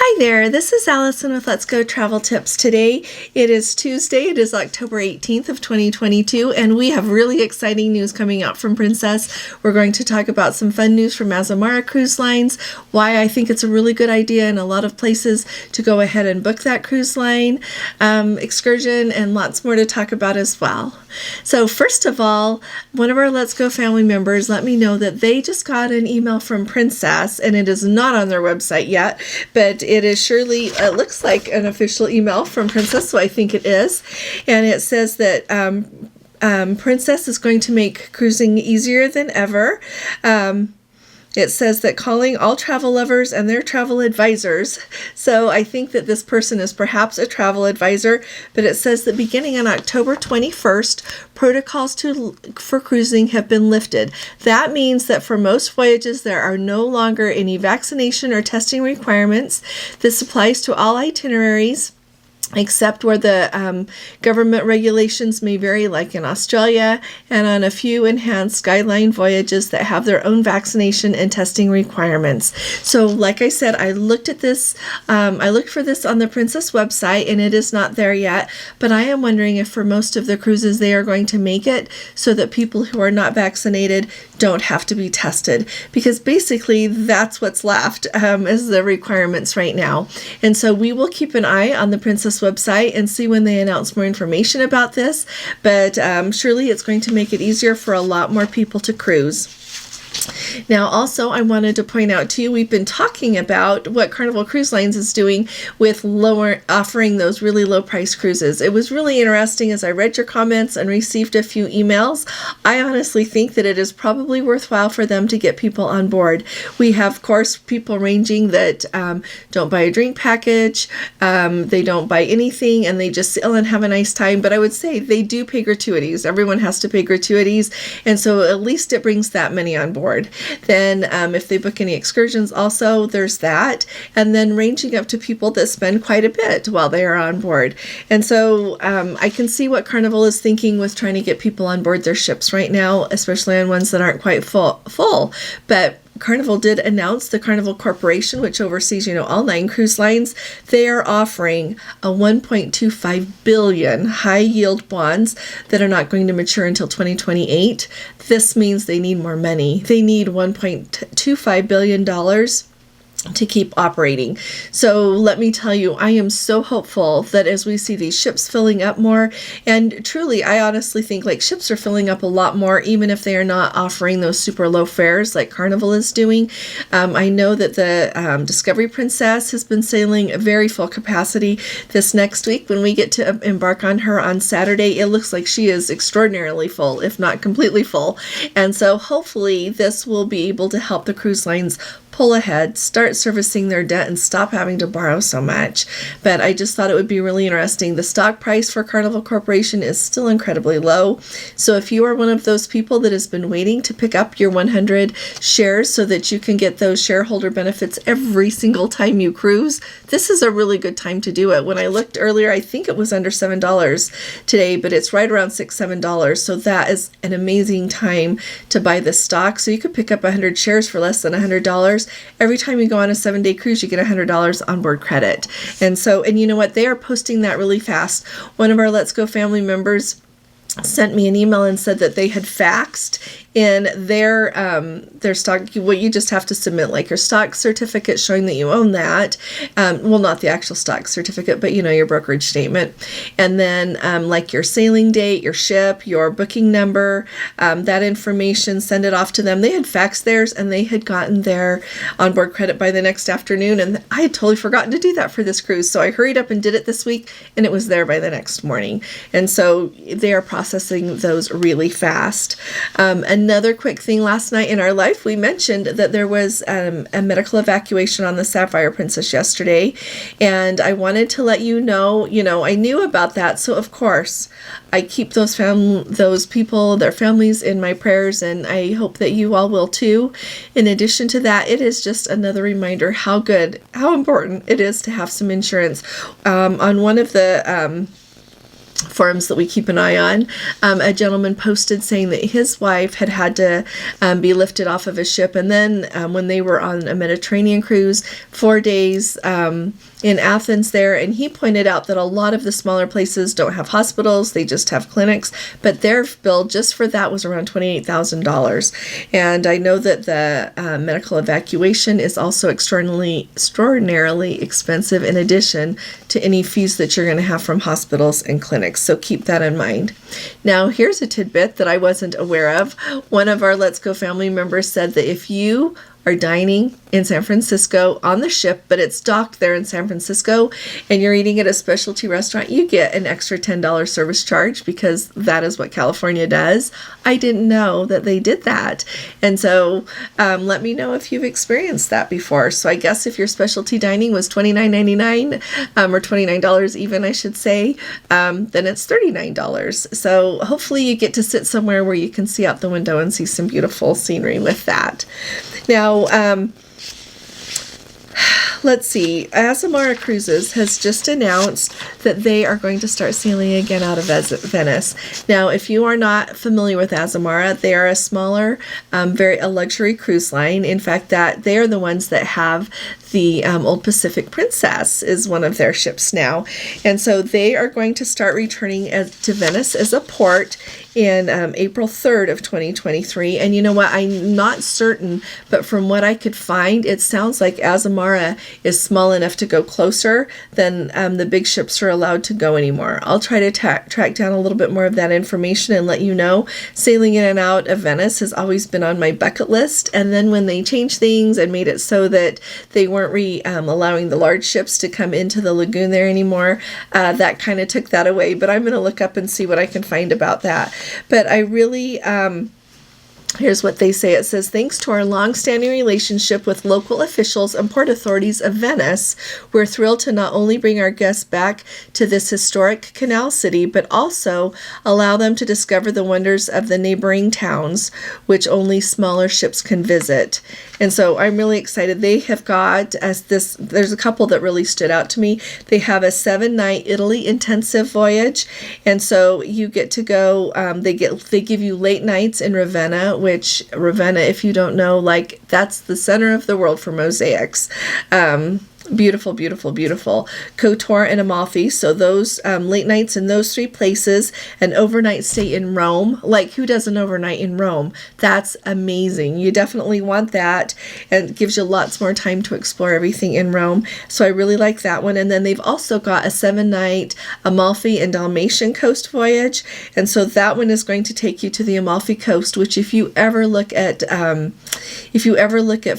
Hi there, this is Allison with Let's Go Travel Tips. Today it is Tuesday, it is October 18th of 2022, and we have really exciting news coming out from Princess. We're going to talk about some fun news from Azamara Cruise Lines, why I think it's a really good idea in a lot of places to go ahead and book that cruise line, excursion, and lots more to talk about as well. So first of all, one of our Let's Go family members let me know that they just got an email from Princess, and it is not on their website yet, but it is surely, it looks like an official email from Princess, so I think it is. And it says that Princess is going to make cruising easier than ever. It says that calling all travel lovers and their travel advisors. So I think that this person is perhaps a travel advisor, but it says that beginning on October 21st, protocols for cruising have been lifted. That means that for most voyages, there are no longer any vaccination or testing requirements. This applies to all itineraries, except where the government regulations may vary, like in Australia, and on a few enhanced guideline voyages that have their own vaccination and testing requirements. So like I said, I looked at this, I looked for this on the Princess website, and it is not there yet, but I am wondering if for most of the cruises they are going to make it so that people who are not vaccinated don't have to be tested, because basically that's what's left as the requirements right now. And so we will keep an eye on the Princess website and see when they announce more information about this, but surely it's going to make it easier for a lot more people to cruise. Now, also, I wanted to point out to you, we've been talking about what Carnival Cruise Lines is doing with offering those really low price cruises. It was really interesting as I read your comments and received a few emails. I honestly think that it is probably worthwhile for them to get people on board. We have, of course, people ranging that don't buy a drink package, they don't buy anything, and they just sail and have a nice time. But I would say they do pay gratuities. Everyone has to pay gratuities, and so at least it brings that many on board. Then if they book any excursions also, there's that. And then ranging up to people that spend quite a bit while they are on board. And so I can see what Carnival is thinking with trying to get people on board their ships right now, especially on ones that aren't quite full. But Carnival did announce, the Carnival Corporation, which oversees, all 9 cruise lines, they are offering a $1.25 billion high-yield bonds that are not going to mature until 2028. This means they need more money. They need $1.25 billion to keep operating. So let me tell you, I am so hopeful that as we see these ships filling up more, and truly, I honestly think ships are filling up a lot more, even if they are not offering those super low fares like Carnival is doing. I know that the Discovery Princess has been sailing at very full capacity. This next week, when we get to embark on her on Saturday, it looks like she is extraordinarily full, if not completely full. And so hopefully this will be able to help the cruise lines pull ahead, start servicing their debt, and stop having to borrow so much. But I just thought it would be really interesting. The stock price for Carnival Corporation is still incredibly low. So if you are one of those people that has been waiting to pick up your 100 shares so that you can get those shareholder benefits every single time you cruise, this is a really good time to do it. When I looked earlier, I think it was under $7 today, but it's right around $6, $7. So that is an amazing time to buy this stock. So you could pick up 100 shares for less than $100. Every time you go on a 7-day cruise, you get $100 onboard credit. And you know what? They are posting that really fast. One of our Let's Go family members sent me an email and said that they had faxed in their stock. What you just have to submit, your stock certificate showing that you own that. Well, not the actual stock certificate, but your brokerage statement. And then your sailing date, your ship, your booking number, that information, send it off to them. They had faxed theirs and they had gotten their onboard credit by the next afternoon. And I had totally forgotten to do that for this cruise. So I hurried up and did it this week, and it was there by the next morning. And so they are processing those really fast. Another quick thing, last night in our life, we mentioned that there was a medical evacuation on the Sapphire Princess yesterday, and I wanted to let you know, I knew about that, so of course, I keep those people, their families in my prayers, and I hope that you all will too. In addition to that, it is just another reminder how important it is to have some insurance. On one of the forums that we keep an eye on. A gentleman posted saying that his wife had to be lifted off of a ship, and then when they were on a Mediterranean cruise, 4 days in Athens there, and he pointed out that a lot of the smaller places don't have hospitals, they just have clinics, but their bill just for that was around $28,000. And I know that the medical evacuation is also extraordinarily expensive in addition to any fees that you're going to have from hospitals and clinics, so keep that in mind. Now, here's a tidbit that I wasn't aware of. One of our Let's Go family members said that if you are dining in San Francisco on the ship, but it's docked there in San Francisco, and you're eating at a specialty restaurant, you get an extra $10 service charge because that is what California does. I didn't know that they did that. And so let me know if you've experienced that before. So I guess if your specialty dining was $29.99 or $29 even, I should say, then it's $39. So hopefully you get to sit somewhere where you can see out the window and see some beautiful scenery with that. Now, let's see. Azamara Cruises has just announced that they are going to start sailing again out of Venice. Now, if you are not familiar with Azamara, they are a smaller, a luxury cruise line. In fact, that they are the ones that have the Old Pacific Princess is one of their ships now. And so they are going to start returning to Venice as a port in April 3rd of 2023. And you know what? I'm not certain, but from what I could find, it sounds like Azamara is small enough to go closer than the big ships are allowed to go anymore. I'll try to track down a little bit more of that information and let you know. Sailing in and out of Venice has always been on my bucket list. And then when they changed things and made it so that they weren't allowing the large ships to come into the lagoon there anymore, that kind of took that away. But I'm going to look up and see what I can find about that. But I really... here's what they say. It says, thanks to our long-standing relationship with local officials and port authorities of Venice, we're thrilled to not only bring our guests back to this historic canal city, but also allow them to discover the wonders of the neighboring towns, which only smaller ships can visit. And so I'm really excited. They have got there's a couple that really stood out to me. They have a 7-night Italy intensive voyage. And so you get to go, they give you late nights in Ravenna, which Ravenna, if you don't know, like that's the center of the world for mosaics. Beautiful, beautiful, beautiful. Kotor and Amalfi. So those late nights in those 3 places, an overnight stay in Rome. Like, who does an overnight in Rome? That's amazing. You definitely want that, and it gives you lots more time to explore everything in Rome. So I really like that one. And then they've also got a 7-night Amalfi and Dalmatian coast voyage. And so that one is going to take you to the Amalfi coast, which if you ever look at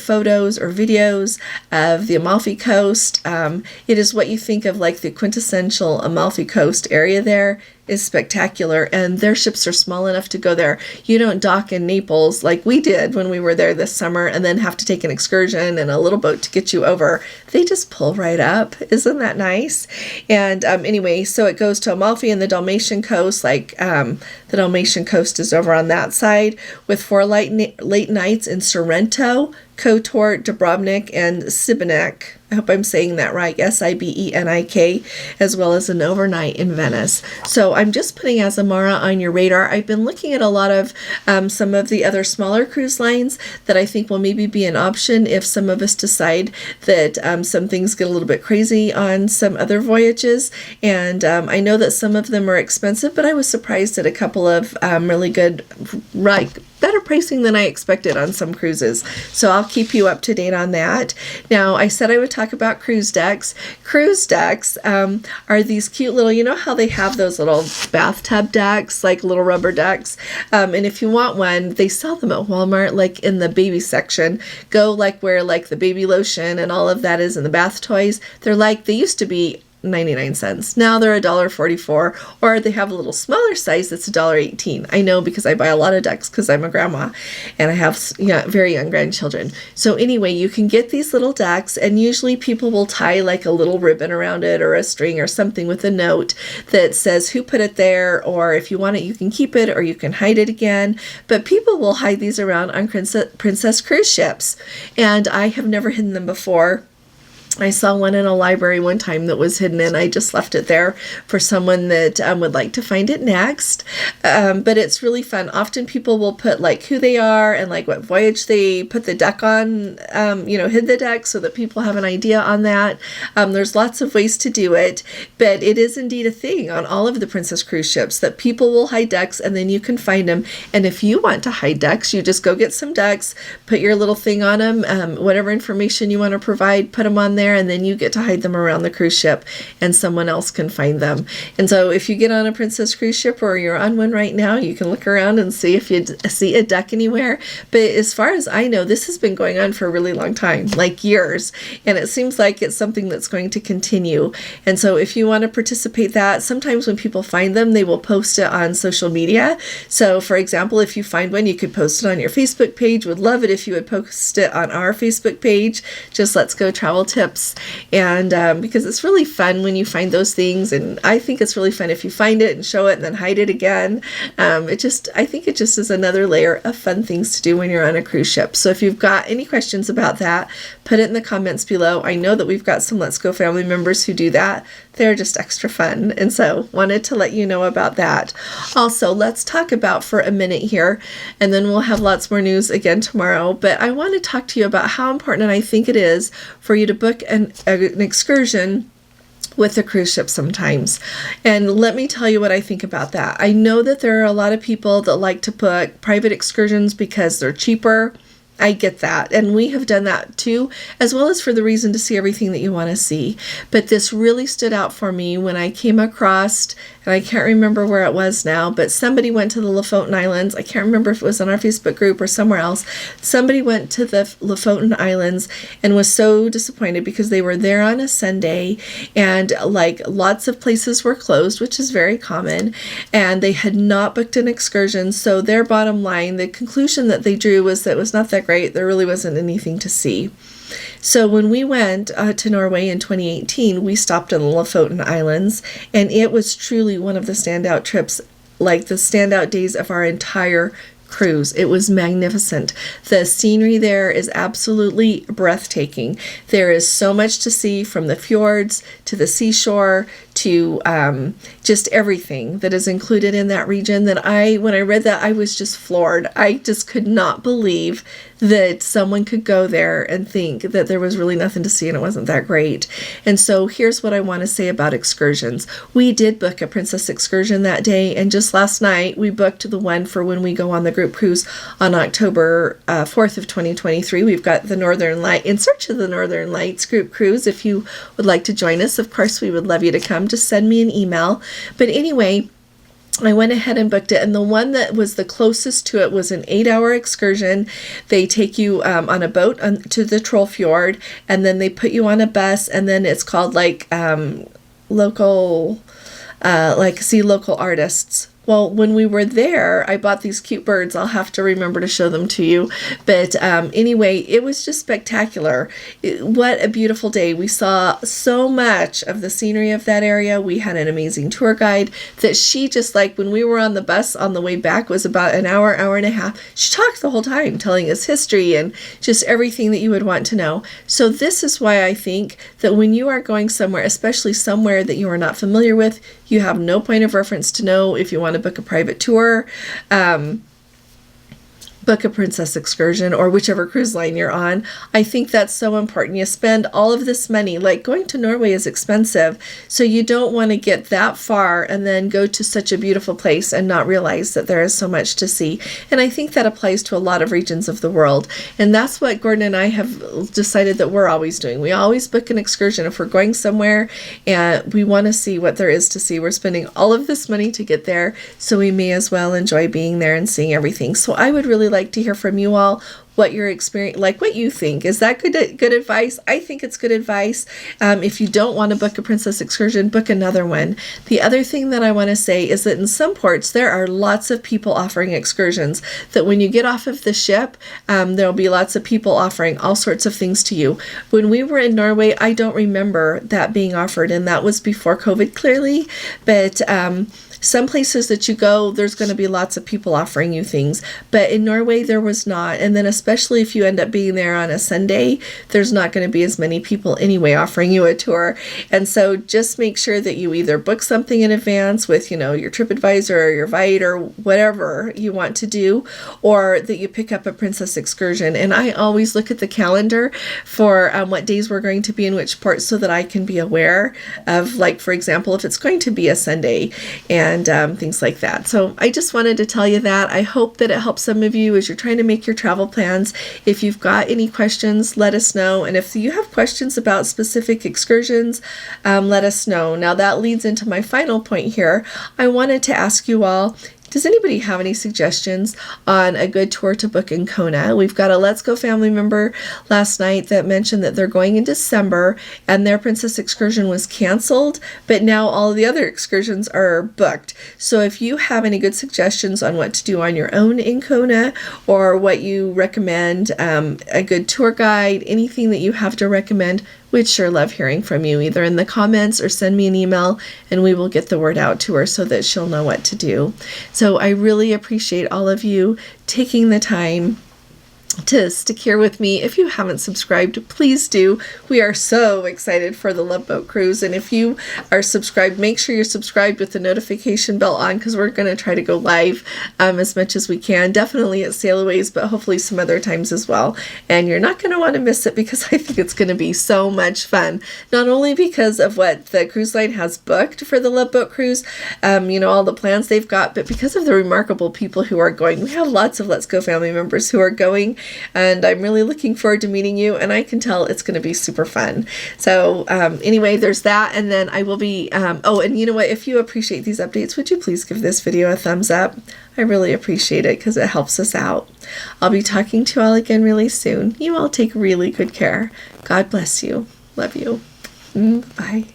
photos or videos of the Amalfi Coast, it is what you think of like the quintessential Amalfi Coast area there. Is spectacular, and their ships are small enough to go there. You don't dock in Naples like we did when we were there this summer and then have to take an excursion and a little boat to get you over. They just pull right up. Isn't that nice? And anyway, so it goes to Amalfi and the Dalmatian coast. Like the Dalmatian coast is over on that side, with 4 late nights in Sorrento, Kotor, Dubrovnik, and Sibenik. I hope I'm saying that right. Sibenik, as well as an overnight in Venice. So I'm just putting Azamara on your radar. I've been looking at a lot of some of the other smaller cruise lines that I think will maybe be an option if some of us decide that some things get a little bit crazy on some other voyages. And I know that some of them are expensive, but I was surprised at a couple of really good, better pricing than I expected on some cruises. So I'll keep you up to date on that. Now, I said I would talk about cruise decks. Cruise decks are these cute little, you know how they have those little bathtub decks, like little rubber decks? And if you want one, they sell them at Walmart, like in the baby section. Go like where like the baby lotion and all of that is in the bath toys. They used to be 99 cents. Now they're $1.44, or they have a little smaller size that's $1.18. I know because I buy a lot of decks because I'm a grandma and I have very young grandchildren. So anyway, you can get these little decks, and usually people will tie like a little ribbon around it or a string or something with a note that says who put it there, or if you want it, you can keep it or you can hide it again. But people will hide these around on Princess cruise ships, and I have never hidden them before. I saw one in a library one time that was hidden, and I just left it there for someone that would like to find it next. But it's really fun. Often people will put like who they are and like what voyage they put the deck on, hid the deck so that people have an idea on that. There's lots of ways to do it, but it is indeed a thing on all of the Princess cruise ships that people will hide decks and then you can find them. And if you want to hide decks, you just go get some decks, put your little thing on them, whatever information you want to provide, put them on there, and then you get to hide them around the cruise ship and someone else can find them. And so if you get on a Princess cruise ship or you're on one right now, you can look around and see if you see a deck anywhere. But as far as I know, this has been going on for a really long time, like years, and it seems like it's something that's going to continue. And so if you want to participate that, sometimes when people find them, they will post it on social media. So for example, if you find one, you could post it on your Facebook page. Would love it if you would post it on our Facebook page, just Let's Go Travel Tips. And because it's really fun when you find those things, and I think it's really fun if you find it and show it and then hide it again. I think it just is another layer of fun things to do when you're on a cruise ship. So if you've got any questions about that, put it in the comments below. I know that we've got some Let's Go family members who do that. They're just extra fun, and so wanted to let you know about that. Also, let's talk about for a minute here, and then we'll have lots more news again tomorrow, but I want to talk to you about how important I think it is for you to book an excursion with a cruise ship sometimes. And let me tell you what I think about that. I know that there are a lot of people that like to book private excursions because they're cheaper. I get that. And we have done that too, as well as for the reason to see everything that you want to see. But this really stood out for me when I came across, and I can't remember where it was now, but somebody went to the Lofoten Islands. I can't remember if it was on our Facebook group or somewhere else. Somebody went to the Lofoten Islands and was so disappointed because they were there on a Sunday and like lots of places were closed, which is very common, and they had not booked an excursion. So their bottom line, the conclusion that they drew was that it was not that great. There really wasn't anything to see. So when we went to Norway in 2018, we stopped in the Lofoten Islands, and it was truly one of the standout trips, like the standout days of our entire cruise. It was magnificent. The scenery there is absolutely breathtaking. There is so much to see, from the fjords to the seashore to just everything that is included in that region, that when I read that, I was just floored. I just could not believe that someone could go there and think that there was really nothing to see and it wasn't that great. And so here's what I want to say about excursions. We did book a Princess excursion that day, and just last night we booked the one for when we go on the group cruise on October 4th of 2023. We've got the Northern Light, In Search of the Northern Lights group cruise. If you would like to join us, of course, we would love you to come. Just send me an email. But anyway, I went ahead and booked it, and the one that was the closest to it was an 8-hour excursion. They take you on a boat to the Troll Fjord, and then they put you on a bus, and then it's called like local, see local artists. Well, when we were there, I bought these cute birds. I'll have to remember to show them to you. But anyway, it was just spectacular. What a beautiful day. We saw so much of the scenery of that area. We had an amazing tour guide that she just like, when we were on the bus on the way back, was about an hour, hour and a half. She talked the whole time, telling us history and just everything that you would want to know. So this is why I think that when you are going somewhere, especially somewhere that you are not familiar with, you have no point of reference to know if you want to book a private tour, book a Princess excursion, or whichever cruise line you're on. I think that's so important. You spend all of this money, like going to Norway is expensive, so you don't want to get that far and then go to such a beautiful place and not realize that there is so much to see. And I think that applies to a lot of regions of the world. And that's what Gordon and I have decided that we're always doing. We always book an excursion if we're going somewhere and we want to see what there is to see. We're spending all of this money to get there, so we may as well enjoy being there and seeing everything. So I would really like to hear from you all what your experience, like what you think. Is that good advice? I think it's good advice. If you don't want to book a Princess excursion, book another one. The other thing that I want to say is that in some ports, there are lots of people offering excursions, that when you get off of the ship, there'll be lots of people offering all sorts of things to you. When we were in Norway, I don't remember that being offered, and that was before COVID, clearly, but some places that you go, there's going to be lots of people offering you things, but in Norway there was not. And then especially if you end up being there on a Sunday, there's not going to be as many people anyway offering you a tour. And so just make sure that you either book something in advance with, your TripAdvisor or your Vite or whatever you want to do, or that you pick up a Princess excursion. And I always look at the calendar for what days we're going to be in which ports so that I can be aware of, like, for example, if it's going to be a Sunday and things like that. So I just wanted to tell you that. I hope that it helps some of you as you're trying to make your travel plans. If you've got any questions, let us know. And if you have questions about specific excursions, let us know. Now that leads into my final point here. I wanted to ask you all, does anybody have any suggestions on a good tour to book in Kona? We've got a Let's Go family member last night that mentioned that they're going in December and their Princess excursion was canceled, but now all the other excursions are booked. So if you have any good suggestions on what to do on your own in Kona, or what you recommend, a good tour guide, anything that you have to recommend, we'd sure love hearing from you, either in the comments or send me an email, and we will get the word out to her so that she'll know what to do. So I really appreciate all of you taking the time to stick here with me. If you haven't subscribed, please do. We are so excited for the Love Boat Cruise, and if you are subscribed, make sure you're subscribed with the notification bell on, because we're going to try to go live as much as we can, definitely at Sailaways, but hopefully some other times as well. And you're not going to want to miss it, because I think it's going to be so much fun, not only because of what the cruise line has booked for the Love Boat Cruise, all the plans they've got, but because of the remarkable people who are going. We have lots of Let's Go family members who are going, and I'm really looking forward to meeting you, and I can tell it's going to be super fun. So anyway, there's that, and then I will be, and you know what, if you appreciate these updates, would you please give this video a thumbs up? I really appreciate it, because it helps us out. I'll be talking to you all again really soon. You all take really good care. God bless you. Love you. Bye.